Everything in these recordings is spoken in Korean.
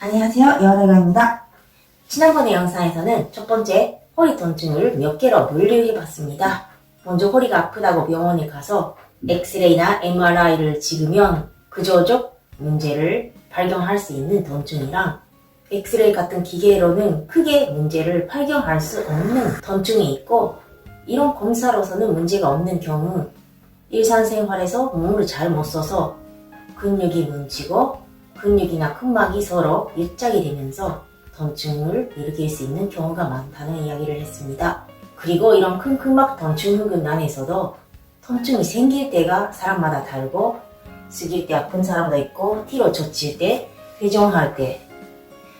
안녕하세요, 여러가입니다. 지난번의 영상에서는 첫 번째 허리 통증을 몇 개로 분류해봤습니다. 먼저 허리가 아프다고 병원에 가서 엑스레이나 MRI를 찍으면 구조적 문제를 발견할 수 있는 통증이랑 엑스레이 같은 기계로는 크게 문제를 발견할 수 없는 통증이 있고, 이런 검사로서는 문제가 없는 경우 일상생활에서 몸을 잘 못 써서 근육이 뭉치고 근육이나 근막이 서로 밀착이 되면서 통증을 일으킬 수 있는 경우가 많다는 이야기를 했습니다. 그리고 이런 큰 근막 통증 안에서도 통증이 생길 때가 사람마다 다르고, 숙일 때 아픈 사람도 있고, 뒤로 젖힐 때, 회전할 때,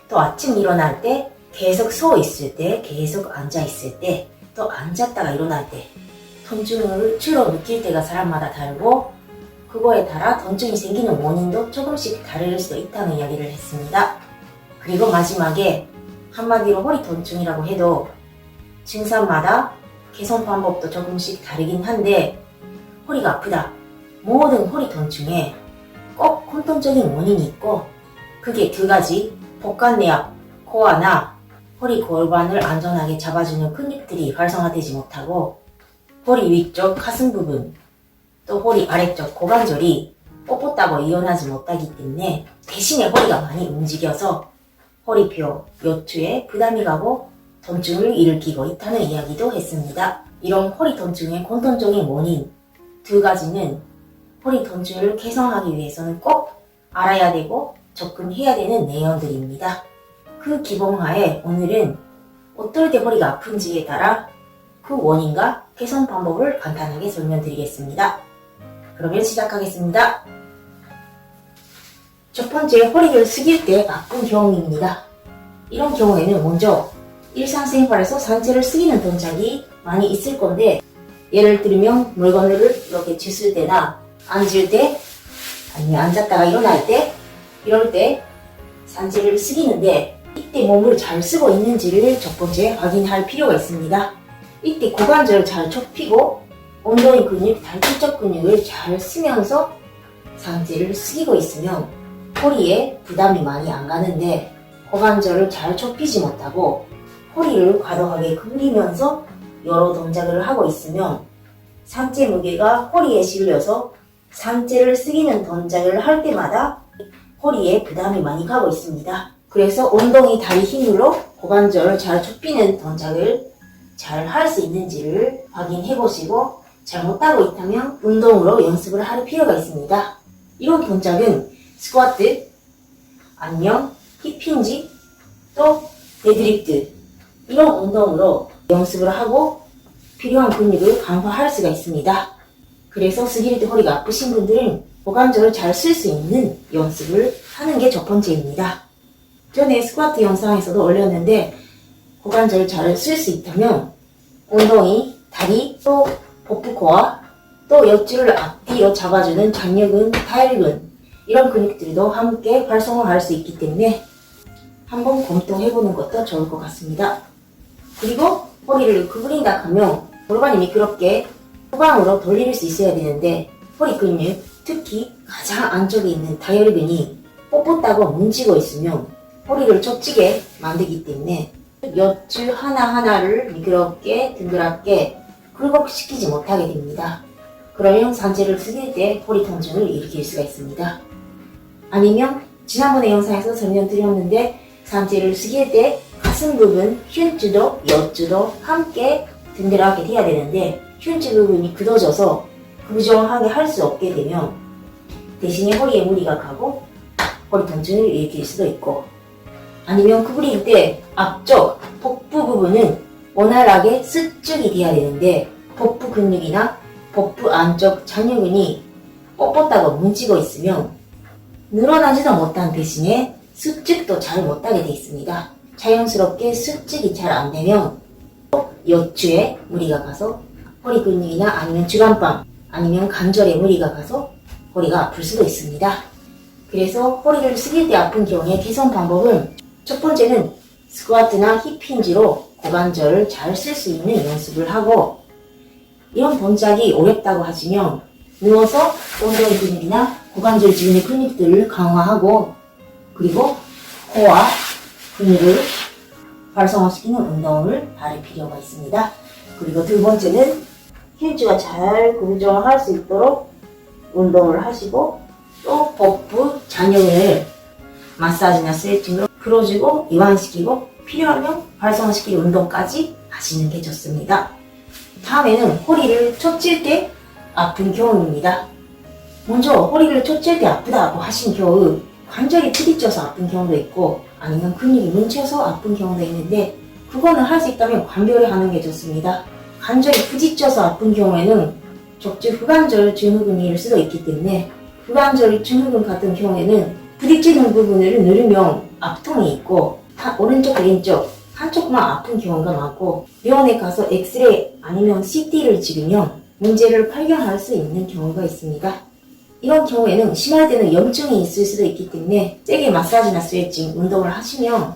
또 아침 일어날 때, 계속 서 있을 때, 계속 앉아 있을 때, 또 앉았다가 일어날 때 통증을 주로 느낄 때가 사람마다 다르고, 그거에 따라 통증이 생기는 원인도 조금씩 다를 수도 있다는 이야기를 했습니다. 그리고 마지막에 한마디로 허리 통증이라고 해도 증상마다 개선 방법도 조금씩 다르긴 한데, 허리가 아프다, 모든 허리 통증에 꼭 공통적인 원인이 있고, 그게 두 가지: 복간내압, 코어나 허리 골반을 안전하게 잡아주는 근육들이 활성화되지 못하고, 허리 위쪽 가슴 부분, 또 허리 아래쪽 고관절이 뻣뻣하고 이완하지 못하기 때문에 대신에 허리가 많이 움직여서 허리뼈, 요추에 부담이 가고 통증을 일으키고 있다는 이야기도 했습니다. 이런 허리 통증의 공통적인 원인 두 가지는 허리 통증을 개선하기 위해서는 꼭 알아야 되고 접근해야 되는 내용들입니다. 그 기본하에 오늘은 어떨 때 허리가 아픈지에 따라 그 원인과 개선 방법을 간단하게 설명드리겠습니다. 그러면 시작하겠습니다. 첫 번째, 허리를 숙일 때 아픈 경우입니다. 이런 경우에는 먼저 일상생활에서 상체를 숙이는 동작이 많이 있을 건데, 예를 들면 물건을 이렇게 쥐을 때나 앉을 때, 아니면 앉았다가 일어날 때, 이럴 때 상체를 숙이는데, 이때 몸을 잘 쓰고 있는지를 첫 번째 확인할 필요가 있습니다. 이때 고관절을 잘 좁히고 엉덩이 근육, 다리쪽 근육을 잘 쓰면서 상체를 숙이고 있으면 허리에 부담이 많이 안 가는데, 고관절을 잘 좁히지 못하고 허리를 과도하게 구부리면서 여러 동작을 하고 있으면 상체 무게가 허리에 실려서 상체를 숙이는 동작을 할 때마다 허리에 부담이 많이 가고 있습니다. 그래서 엉덩이, 다리 힘으로 고관절을 잘 좁히는 동작을 잘 할 수 있는지를 확인해 보시고, 잘못하고 있다면 운동으로 연습을 할 필요가 있습니다. 이런 동작은 스쿼트, 아니면 힙힌지, 또 데드리프트, 이런 운동으로 연습을 하고 필요한 근육을 강화할 수가 있습니다. 그래서 숙일 때 허리가 아프신 분들은 고관절을 잘 쓸 수 있는 연습을 하는 게 첫 번째입니다. 전에 스쿼트 영상에서도 올렸는데, 고관절을 잘 쓸 수 있다면 엉덩이, 다리, 또 복부코어, 또 옆줄을 앞뒤로 잡아주는 장요근, 타일근, 이런 근육들도 함께 활성화할 수 있기 때문에 한번 검토해보는 것도 좋을 것 같습니다. 그리고 허리를 구부린다 하면 골반이 미끄럽게 후방으로 돌릴 수 있어야 되는데, 허리 근육, 특히 가장 안쪽에 있는 다혈근이 뻣뻣하고 뭉치고 있으면 허리를 젖히게 만들기 때문에 옆줄 하나하나를 미끄럽게 둥그랗게 굴곡시키지 못하게 됩니다. 그러면 상체를 숙일 때 허리 통증을 일으킬 수가 있습니다. 아니면 지난번에 영상에서 설명드렸는데, 상체를 숙일 때 가슴 부분, 흉추도 요추도 함께 둥그랗게 돼야 되는데, 흉추 부분이 굳어져서 부정하게 할 수 없게 되면 대신에 허리에 무리가 가고 허리 통증을 일으킬 수도 있고, 아니면 구부릴 때 앞쪽 복부 부분은 원활하게 수축이 돼야 되는데, 복부 근육이나 복부 안쪽 장요근이 뻣뻣하고 뭉치고 있으면 늘어나지도 못한 대신에 수축도 잘 못하게 되어 있습니다. 자연스럽게 수축이 잘 안 되면 요추에 무리가 가서 허리 근육이나 아니면 주간방, 아니면 관절에 무리가 가서 허리가 아플 수도 있습니다. 그래서 허리를 숙일 때 아픈 경우에 개선 방법은, 첫 번째는 스쿼트나 힙힌지로 고관절을 잘 쓸 수 있는 연습을 하고, 이런 동작이 어렵다고 하시면 누워서 엉덩이 근육이나 고관절 주변의 근육들을 강화하고, 그리고 코어 근육을 활성화시키는 운동을 할 필요가 있습니다. 그리고 두 번째는 흉추가 잘 고정할 수 있도록 운동을 하시고, 또 복부 잔여근을 마사지나 스트레칭으로 풀어주고 이완시키고 필요하면 활성화시키는 운동까지 하시는 게 좋습니다. 다음에는 허리를 젖힐 때 아픈 경우입니다. 먼저 허리를 젖힐 때 아프다고 하신 경우 관절이 부딪혀서 아픈 경우도 있고 아니면 근육이 뭉쳐서 아픈 경우도 있는데, 그거는 할 수 있다면 관절에 하는 게 좋습니다. 관절이 부딪혀서 아픈 경우에는 적지 후관절 증후군일 수도 있기 때문에, 후관절 증후군 같은 경우에는 부딪히는 부분을 누르면 아픔이 있고 오른쪽 왼쪽 한쪽만 아픈 경우가 많고, 병원에 가서 엑스레이 아니면 CT를 찍으면 문제를 발견할 수 있는 경우가 있습니다. 이런 경우에는 심할 때는 염증이 있을 수도 있기 때문에 세게 마사지나 스트레칭 운동을 하시면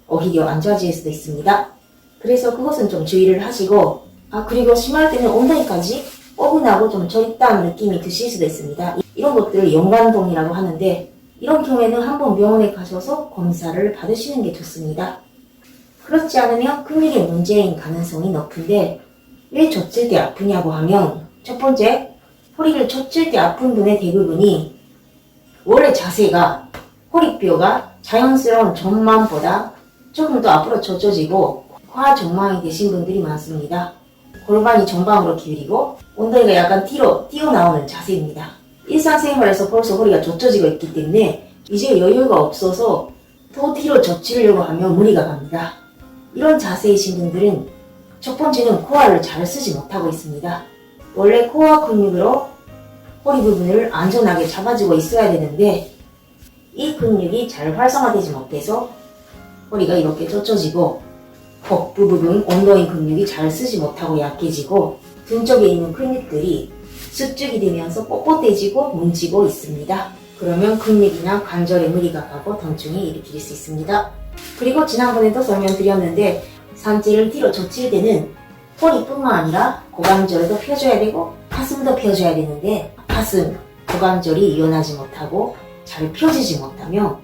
오히려 안 좋아질 수도 있습니다. 그래서 그것은 좀 주의를 하시고, 그리고 심할 때는 엉덩이까지 뻐근하고 좀 저릿다는 느낌이 드실 수도 있습니다. 이런 것들을 연관동이라고 하는데, 이런 경우에는 한번 병원에 가셔서 검사를 받으시는 게 좋습니다. 그렇지 않으면 근육의 문제인 가능성이 높은데, 왜 젖힐 때 아프냐고 하면, 첫 번째, 허리를 젖힐 때 아픈 분의 대부분이 원래 자세가 허리뼈가 자연스러운 전만보다 조금 더 앞으로 젖혀지고 과정망이 되신 분들이 많습니다. 골반이 전방으로 기울이고 엉덩이가 약간 뒤로 튀어나오는 자세입니다. 일상생활에서 벌써 허리가 젖혀지고 있기 때문에 이제 여유가 없어서 더 뒤로 젖히려고 하면 무리가 갑니다. 이런 자세이신 분들은 첫 번째는 코어를 잘 쓰지 못하고 있습니다. 원래 코어 근육으로 허리 부분을 안전하게 잡아주고 있어야 되는데, 이 근육이 잘 활성화되지 못해서 허리가 이렇게 젖혀지고 복부 부분 엉덩이 근육이 잘 쓰지 못하고 약해지고 등 쪽에 있는 근육들이 수축이 되면서 뻣뻣해지고 뭉치고 있습니다. 그러면 근육이나 관절에 무리가 가고 통증이 일으킬 수 있습니다. 그리고 지난번에도 설명드렸는데, 상체를 뒤로 젖힐 때는 허리뿐만 아니라 고관절도 펴줘야 되고 가슴도 펴줘야 되는데, 가슴, 고관절이 유연하지 못하고 잘 펴지지 못하면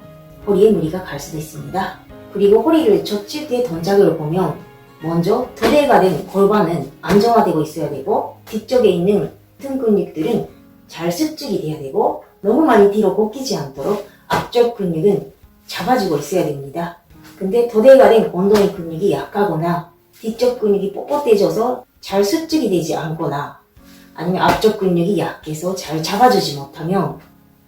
허리에 무리가 갈 수도 있습니다. 그리고 허리를 젖힐 때 동작을 보면 먼저 도대가 된 골반은 안정화되고 있어야 되고, 뒤쪽에 있는 등 근육들은 잘 수축이 돼야 되고, 너무 많이 뒤로 꺾이지 않도록 앞쪽 근육은 잡아주고 있어야 됩니다. 근데 도대가 된 엉덩이 근육이 약하거나 뒤쪽 근육이 뻣뻣해져서 잘 수축이 되지 않거나 아니면 앞쪽 근육이 약해서 잘 잡아주지 못하면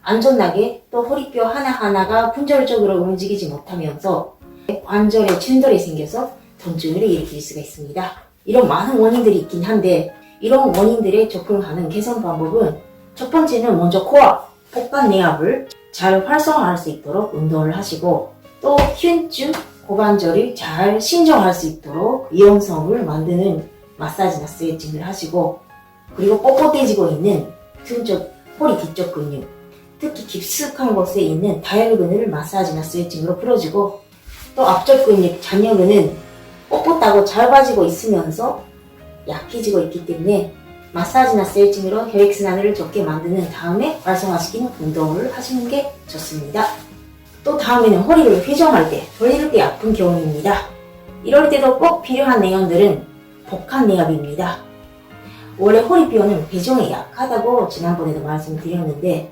안전하게 또 허리뼈 하나하나가 분절적으로 움직이지 못하면서 관절에 충돌이 생겨서 통증을 일으킬 수가 있습니다. 이런 많은 원인들이 있긴 한데, 이런 원인들에 접근하는 개선 방법은 첫 번째는 먼저 코어, 복관 내압을 잘 활성화할 수 있도록 운동을 하시고, 또 흉추, 고관절이 잘 신정할 수 있도록 유연성을 만드는 마사지나 스트레칭을 하시고, 그리고 뻣뻣해지고 있는 등쪽, 허리 뒤쪽 근육, 특히 깊숙한 곳에 있는 다혈근을 마사지나 스트레칭으로 풀어주고, 또 앞쪽 근육, 잔여근은 뻣뻣하고 잘 빠지고 있으면서 약해지고 있기 때문에 마사지나 스트레칭으로 혈액순환을 좋게 만드는 다음에 활성화시키는 운동을 하시는 게 좋습니다. 또 다음에는 허리를 회전할 때, 돌릴 때 아픈 경우입니다. 이럴 때도 꼭 필요한 내용들은 복한 내압입니다. 원래 허리뼈는 배정에 약하다고 지난번에도 말씀드렸는데,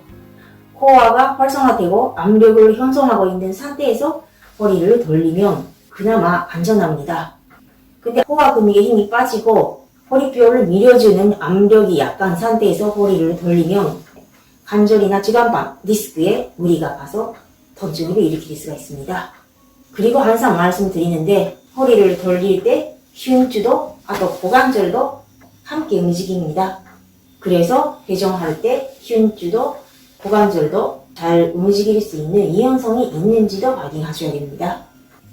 코어가 활성화되고 압력을 형성하고 있는 상태에서 허리를 돌리면 그나마 안전합니다. 근데 코어 근육에 힘이 빠지고 허리뼈를 밀어주는 압력이 약한 상태에서 허리를 돌리면 관절이나 지관방, 디스크에 무리가 가서 통증을 일으킬 수가 있습니다. 그리고 항상 말씀드리는데, 허리를 돌릴 때 흉추도 또 고관절도 함께 움직입니다. 그래서 회전할 때 흉추도 고관절도 잘 움직일 수 있는 유연성이 있는지도 확인하셔야 됩니다.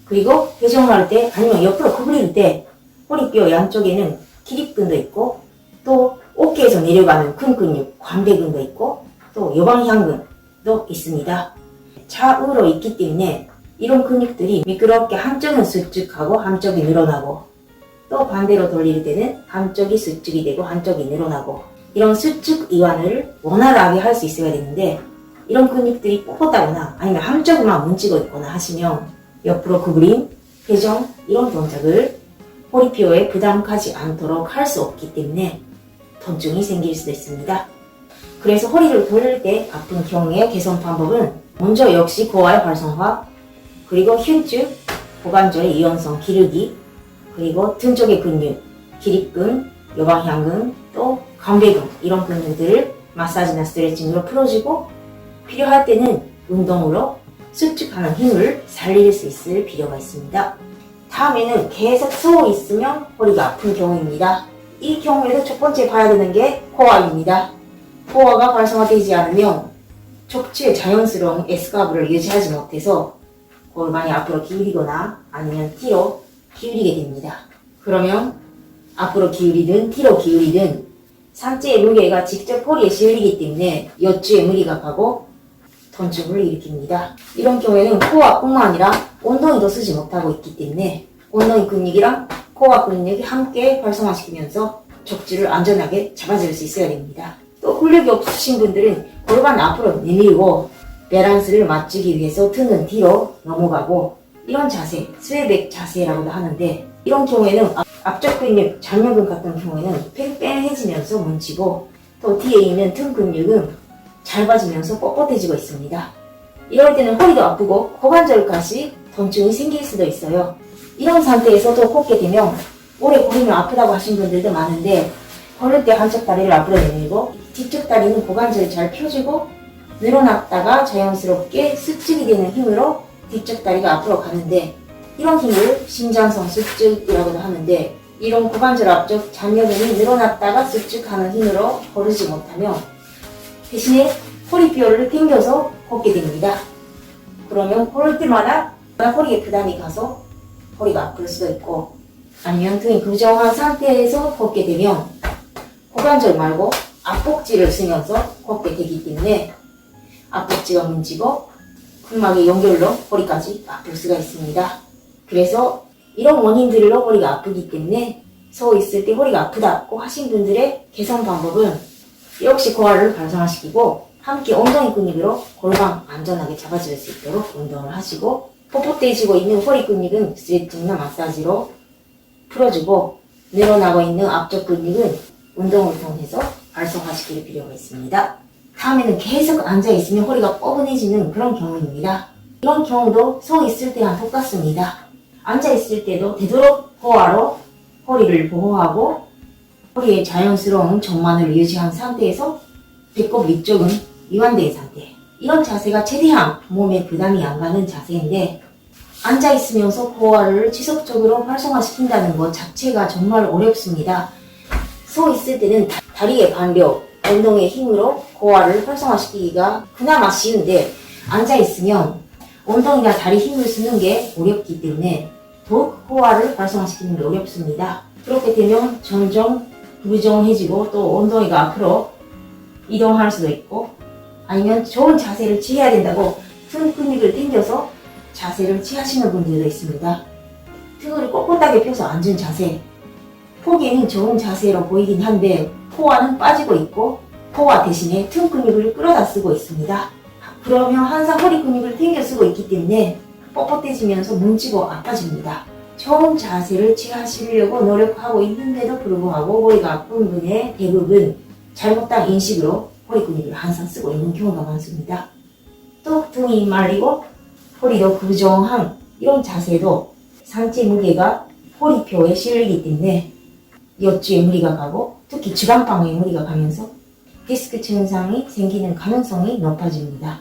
그리고 회전할 때 아니면 옆으로 구부릴 때 허리뼈 양쪽에는 기립근도 있고, 또 어깨에서 내려가는 큰 근육, 광배근도 있고, 또 여방향근도 있습니다. 좌우로 있기 때문에 이런 근육들이 미끄럽게 한쪽은 수축하고 한쪽이 늘어나고, 또 반대로 돌릴 때는 한쪽이 수축이 되고 한쪽이 늘어나고, 이런 수축 이완을 원활하게 할 수 있어야 되는데, 이런 근육들이 뻣뻣하거나 아니면 한쪽만 뭉치고 있거나 하시면 옆으로 구부림, 회전 이런 동작을 허리뼈에 부담 가지 않도록 할 수 없기 때문에 통증이 생길 수도 있습니다. 그래서 허리를 돌릴 때 아픈 경우의 개선 방법은 먼저 역시 고와의 활성화, 그리고 흉측, 고관절의 유연성 기르기, 그리고 등 쪽의 근육, 기립근, 요방향근, 또 광배근 이런 근육들을 마사지나 스트레칭으로 풀어주고 필요할 때는 운동으로 수축하는 힘을 살릴 수 있을 필요가 있습니다. 다음에는 계속 서 있으면 허리가 아픈 경우입니다. 이 경우에도 첫 번째 봐야 되는 게 코어입니다. 코어가 활성화되지 않으면 척추의 자연스러운 S가부를 유지하지 못해서 골반이 앞으로 기울이거나 아니면 뒤로 기울이게 됩니다. 그러면 앞으로 기울이든 뒤로 기울이든 상체의 무게가 직접 허리에 실리기 때문에 여쭈에 무리가 가고 통증을 일으킵니다. 이런 경우에는 코어뿐만 아니라 엉덩이도 쓰지 못하고 있기 때문에 엉덩이 근육이랑 코어 근육이 함께 활성화시키면서 척추를 안전하게 잡아줄 수 있어야 됩니다. 또 근력이 없으신 분들은 골반 앞으로 내밀고 밸런스를 맞추기 위해서 등은 뒤로 넘어가고 이런 자세, 스웨백 자세라고도 하는데 이런 경우에는 앞쪽 근육, 장요근 같은 경우에는 팽팽해지면서 뭉치고 또 뒤에 있는 등 근육은 짧아지면서 뻣뻣해지고 있습니다. 이럴 때는 허리도 아프고 고관절까지 통증이 생길 수도 있어요. 이런 상태에서 또 걷게 되면 오래 걸으면 아프다고 하신 분들도 많은데 걸을 때 한쪽 다리를 앞으로 내밀고 뒤쪽 다리는 고관절이 잘 펴지고 늘어났다가 자연스럽게 수축이 되는 힘으로 뒤쪽 다리가 앞으로 가는데 이런 힘을 신장성 수축이라고도 하는데 이런 고관절 앞쪽 잔여근이 늘어났다가 수축하는 힘으로 걸으지 못하면 대신에 허리뼈를 당겨서 걷게 됩니다. 그러면 걸을 때마다 허리에 부담이 가서 허리가 아플 수도 있고 아니면 등이 부정한 상태에서 걷게 되면 고관절 말고 앞복지를 쓰면서 걷게 되기 때문에 앞복지가 문지고 근막의 연결로 허리까지 아플 수가 있습니다. 그래서 이런 원인들로 허리가 아프기 때문에 서 있을 때 허리가 아프다고 하신 분들의 개선 방법은 역시 고화를 활성화시키고 함께 엉덩이 근육으로 골반 안전하게 잡아줄 수 있도록 운동을 하시고 뻣뻣해지고 있는 허리 근육은 스트레칭이나 마사지로 풀어주고 늘어나고 있는 앞쪽 근육은 운동을 통해서 활성화시킬 필요가 있습니다. 다음에는 계속 앉아있으면 허리가 뻐근해지는 그런 경우입니다. 이런 경우도 서 있을 때랑 똑같습니다. 앉아있을 때도 되도록 고화로 허리를 보호하고 허리의 자연스러운 전만을 유지한 상태에서 배꼽 위쪽은 이완된 상태. 이런 자세가 최대한 몸에 부담이 안 가는 자세인데 앉아있으면서 고화를 지속적으로 활성화시킨다는 것 자체가 정말 어렵습니다. 서 있을 때는 다리의 반력, 엉덩이의 힘으로 고화를 활성화시키기가 그나마 쉬운데 앉아있으면 엉덩이나 다리 힘을 쓰는 게 어렵기 때문에 더욱 고화를 활성화시키는 게 어렵습니다. 그렇게 되면 점점 부정해지고 또 엉덩이가 앞으로 이동할 수도 있고 아니면 좋은 자세를 취해야 된다고 등 근육을 당겨서 자세를 취하시는 분들도 있습니다. 등을 꼿꼿하게 펴서 앉은 자세 보기에는 좋은 자세로 보이긴 한데 코어는 빠지고 있고 코어 대신에 등 근육을 끌어다 쓰고 있습니다. 그러면 항상 허리 근육을 당겨 쓰고 있기 때문에 뻣뻣해지면서 뭉치고 아파집니다. 좋은 자세를 취하시려고 노력하고 있는데도 불구하고 허리가 아픈 분의 대부분 잘못된 인식으로 허리 근육을 항상 쓰고 있는 경우가 많습니다. 또 등이 말리고 허리도 부정한 이런 자세도 상체 무게가 허리뼈에 실리기 때문에 여쭈에 무리가 가고 특히 지방방에 무리가 가면서 디스크 증상이 생기는 가능성이 높아집니다.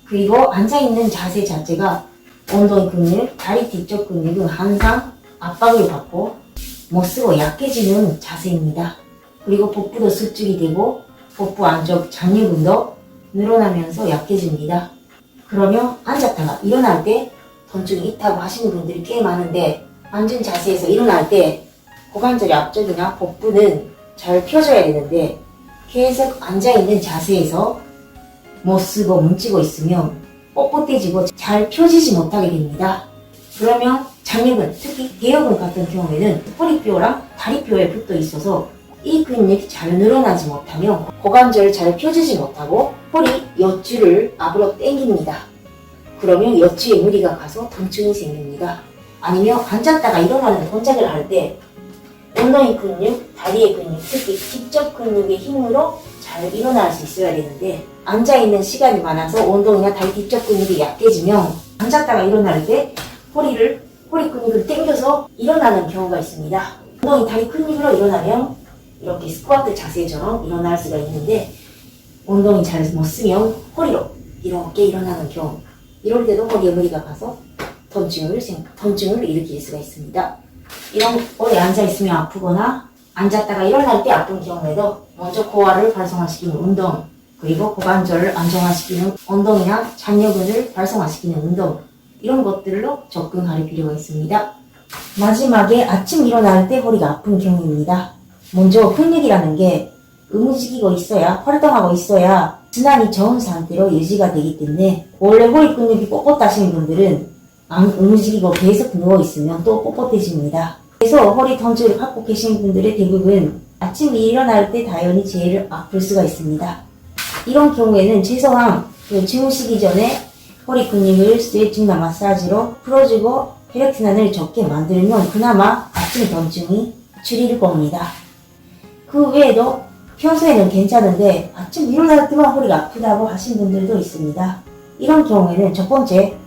그리고 앉아있는 자세 자체가 엉덩이 근육, 다리 뒤쪽 근육은 항상 압박을 받고 못쓰고 약해지는 자세입니다. 그리고 복부도 수축이 되고 복부 안쪽 장유근도 늘어나면서 약해집니다. 그러면 앉았다가 일어날 때 통증이 있다고 하시는 분들이 꽤 많은데 앉은 자세에서 일어날 때 고관절의 앞쪽이나 복부는 잘 펴져야 되는데 계속 앉아있는 자세에서 못쓰고 뭉치고 있으면 뻣뻣해지고 잘 펴지지 못하게 됩니다. 그러면 장유근, 특히 대여근 같은 경우에는 허리뼈랑 다리뼈에 붙어 있어서 이 근육이 잘 늘어나지 못하면 고관절을 잘 펴주지 못하고 허리 엿줄을 앞으로 당깁니다. 그러면 엿주에 무리가 가서 통증이 생깁니다. 아니면 앉았다가 일어나는 동작을 할 때 엉덩이 근육, 다리의 근육, 특히 뒤쪽 근육의 힘으로 잘 일어날 수 있어야 되는데 앉아있는 시간이 많아서 엉덩이나 다리 뒤쪽 근육이 약해지면 앉았다가 일어날 때 허리 근육을 당겨서 일어나는 경우가 있습니다. 엉덩이, 다리 근육으로 일어나면 이렇게 스쿼트 자세처럼 일어날 수가 있는데 엉덩이 잘 못 쓰면 허리로 이렇게 일어나는 경우, 이럴 때도 허리에 무리가 가서 통증을 일으킬 수가 있습니다. 이런 오래 앉아있으면 아프거나 앉았다가 일어날 때 아픈 경우에도 먼저 고화를 활성화시키는 운동, 그리고 고관절을 안정화시키는 운동이나 잔여근을 활성화시키는 운동, 이런 것들로 접근할 필요가 있습니다. 마지막에 아침 일어날 때 허리가 아픈 경우입니다. 먼저 근육이라는 게 움직이고 있어야, 활동하고 있어야 순환이 좋은 상태로 유지가 되기 때문에 원래 허리 근육이 뻣뻣하신 분들은 안 움직이고 계속 누워있으면 또 뻣뻣해집니다. 그래서 허리 통증을 갖고 계신 분들의 대부분 아침에 일어날 때 당연히 제일 아플 수가 있습니다. 이런 경우에는 최소한 주무시기 전에 허리 근육을 스트레칭이나 마사지로 풀어주고 혈액순환을 좋게 만들면 그나마 아침 통증이 줄일 겁니다. 그 외에도 평소에는 괜찮은데 아침 일어날 때만 허리가 아프다고 하신 분들도 있습니다. 이런 경우에는 첫 번째,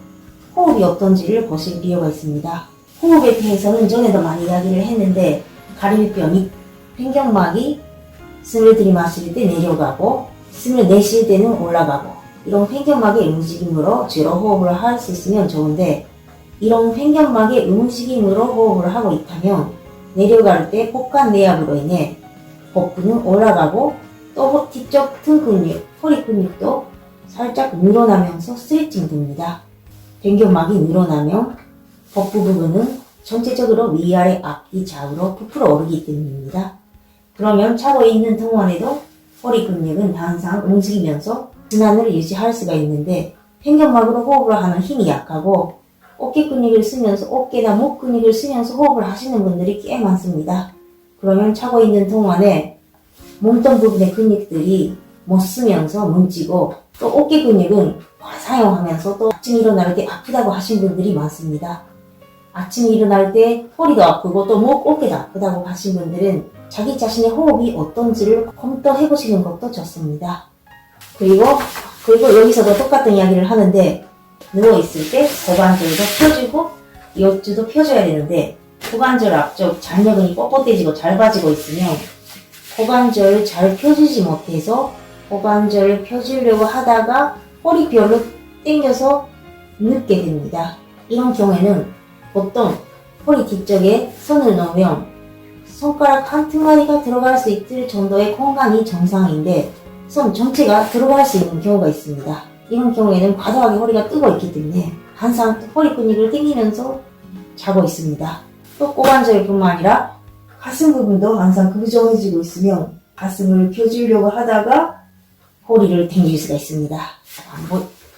호흡이 어떤지를 보실 필요가 있습니다. 호흡에 대해서는 전에도 많이 이야기를 했는데 가림뼈 및 횡격막이 숨을 들이마실 때 내려가고 숨을 내쉴 때는 올라가고, 이런 횡격막의 움직임으로 주로 호흡을 할 수 있으면 좋은데 이런 횡격막의 움직임으로 호흡을 하고 있다면 내려갈 때 복간 내압으로 인해 복부는 올라가고 또 뒤쪽 등 근육, 허리 근육도 살짝 늘어나면서 스트레칭 됩니다. 횡격막이 늘어나면 복부 부분은 전체적으로 위아래 앞뒤 좌우로 부풀어 오르기 때문입니다. 그러면 차고 있는 동안에도 허리 근육은 항상 움직이면서 순환을 유지할 수가 있는데 횡격막으로 호흡을 하는 힘이 약하고 어깨 근육을 쓰면서 어깨나 목 근육을 쓰면서 호흡을 하시는 분들이 꽤 많습니다. 그러면 차고 있는 동안에 몸통 부분의 근육들이 못 쓰면서 뭉치고 또 어깨 근육은 사용하면서 또 아침 일어날 때 아프다고 하신 분들이 많습니다. 아침 일어날 때 허리도 아프고 또 목, 어깨도 아프다고 하신 분들은 자기 자신의 호흡이 어떤지를 검토해 보시는 것도 좋습니다. 그리고 여기서도 똑같은 이야기를 하는데 누워있을 때 고관절도 펴주고 엿주도 펴줘야 되는데 고관절 앞쪽 잔여근이 뻣뻣해지고 잘 빠지고 있으면 고관절을 잘 펴주지 못해서 고관절을 펴주려고 하다가 허리뼈를 당겨서 눕게 됩니다. 이런 경우에는 보통 허리 뒤쪽에 손을 넣으면 손가락 한 틈마디가 들어갈 수 있을 정도의 공간이 정상인데 손 전체가 들어갈 수 있는 경우가 있습니다. 이런 경우에는 과도하게 허리가 뜨고 있기 때문에 항상 허리 근육을 당기면서 자고 있습니다. 또 고관절뿐만 아니라 가슴 부분도 항상 구부정해지고 있으면 가슴을 펴주려고 하다가 허리를 당길 수가 있습니다.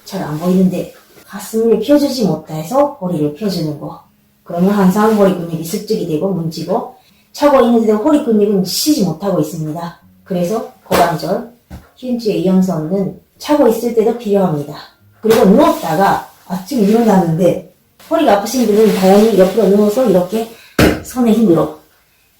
잘 안 보이는데 가슴을 펴주지 못해서 허리를 펴주는 거. 그러면 항상 허리 근육이 습직이 되고 뭉치고 차고 있는데도 허리 근육은 쉬지 못하고 있습니다. 그래서 고관절, 흉추의 이형선은 차고 있을 때도 필요합니다. 그리고 누웠다가 아침 일어나는데 허리가 아프신 분은 당연히 옆으로 누워서 이렇게 손의 힘으로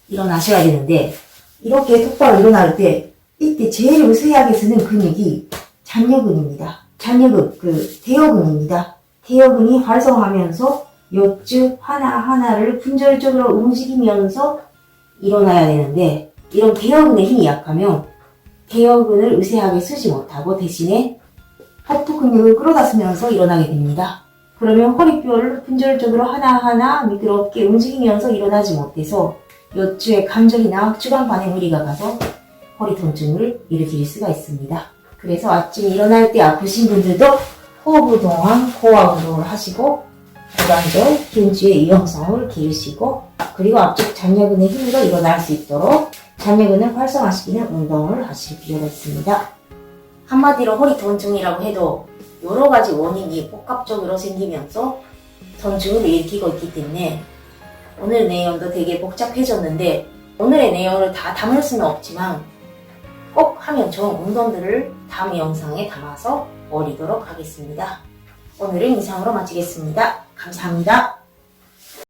일어나셔야 되는데 이렇게 똑바로 일어날 때 이때 제일 우세하게 쓰는 근육이 잔여근입니다. 잔여근, 대여근입니다. 대여근이 활성하면서 엿주 하나하나를 분절적으로 움직이면서 일어나야 되는데 이런 대여근의 힘이 약하면 대여근을 우세하게 쓰지 못하고 대신에 허프 근육을 끌어다 쓰면서 일어나게 됩니다. 그러면 허리뼈를 분절적으로 하나하나 미끄럽게 움직이면서 일어나지 못해서 엿주의 관절이나 주간반에 무리가 가서 허리 통증을 일으킬 수가 있습니다. 그래서 아침 일어날 때 아프신 분들도 호흡 동안 코어 운동을 하시고 고관절, 흉추의 유연성을 기르시고 그리고 앞쪽 잔여근의 힘으로 일어날 수 있도록 잔여근을 활성화시키는 운동을 하실 필요가 있습니다. 한마디로 허리 통증이라고 해도 여러 가지 원인이 복합적으로 생기면서 통증을 일으키고 있기 때문에 오늘 내용도 되게 복잡해졌는데 오늘의 내용을 다 담을 수는 없지만 꼭 하면 좋은 운동들을 다음 영상에 담아서 올리도록 하겠습니다. 오늘은 이상으로 마치겠습니다. 감사합니다.